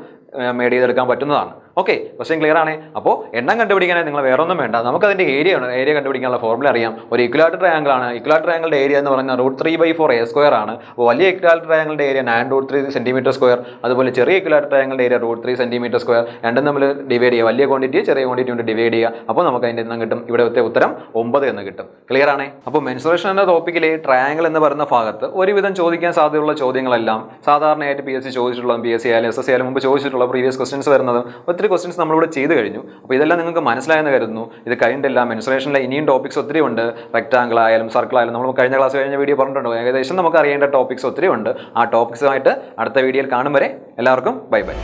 മേഡ് ചെയ്തെടുക്കാൻ പറ്റുന്നതാണ്. ഓക്കെ, ക്വസ്റ്റ്യൻ ക്ലിയർ ആണ്. അപ്പോൾ എണ്ണം കണ്ടുപിടിക്കാനായി നിങ്ങൾ വേറെ ഒന്നും വേണ്ട, നമുക്കതിൻ്റെ ഏരിയ കണ്ടുപിടിക്കാനുള്ള ഫോർമുല അറിയാം. ഒരു ഇക്വിലാറ്റർ ട്രയാങ്കിൾ ആണ്. ഇക്വിലാറ്റർ ട്രയാങ്കിളിന്റെ ഏരിയ എന്ന് പറയുന്നത് √3/4 a സ്ക്വയർ ആണ്. അപ്പോൾ വലിയ ഇക്വിലാറ്റർ ട്രയാങ്കിളിന്റെ ഏരിയ 9√3 സെന്റിമീറ്റർ സ്ക്വയർ. അതുപോലെ ചെറിയ ഇക്വിലാറ്റർ ട്രയാങ്കിളിന്റെ ഏരിയ √3 സെന്റിമീറ്റർ സ്ക്വയർ. രണ്ടും നമ്മൾ ഡിവൈഡ് ചെയ്യുക. വലിയ ക്വാണ്ടിറ്റി ചെറിയ ക്വാണ്ടിറ്റി കൊണ്ട് ഡിവൈഡ് ചെയ്യുക. അപ്പോൾ നമുക്ക് അതിൻ്റെ എണ്ണം കിട്ടും. ഇവിടുത്തെ ഉത്തരം 9 എന്ന് കിട്ടും. ക്ലിയർ ആണ്. അപ്പോൾ മെൻസുറേഷൻ എന്ന ടോപ്പിക്കിലെ ട്രയാങ്കിൾ എന്ന് പറയുന്ന ഭാഗത്ത് ഒരുവിധം ചോദിക്കാൻ സാധ്യതയുള്ള ചോദ്യങ്ങളെല്ലാം സാധാരണയായിട്ട് PSC ചോദിച്ചിട്ടുള്ള, PSC ആയാലും SSC ആയാലും മുമ്പ് ചോദിച്ചിട്ടുള്ള പ്രീവിയസ് ക്വസ്റ്റൻസ് വരുന്നതും ഒത്തിരി ക്വസ്റ്റൻസ് നമ്മളിവിടെ ചെയ്ത് കഴിഞ്ഞു. അപ്പോൾ ഇതെല്ലാം നിങ്ങൾക്ക് മനസ്സിലായെന്ന് കരുതുന്നു. ഇത് കഴിഞ്ഞിട്ടില്ല, മെൻസുറേഷനിലെ ഇനിയും ടോപ്പിക്സ് ഒത്തിരി ഉണ്ട്. റെക്ടാങ്കിൾ ആയാലും സർക്കിൾ ആയാലും നമ്മൾ കഴിഞ്ഞ ക്ലാസ് കഴിഞ്ഞ വീഡിയോ പറഞ്ഞിട്ടുണ്ടോ? ഏകദേശം നമുക്ക് അറിയേണ്ട ടോപ്പിക്സ് ഒത്തിരി ഉണ്ട്. ആ ടോപ്പിക്സുമായിട്ട് അടുത്ത വീഡിയോയിൽ കാണും വരെ എല്ലാവർക്കും ബൈ ബൈ.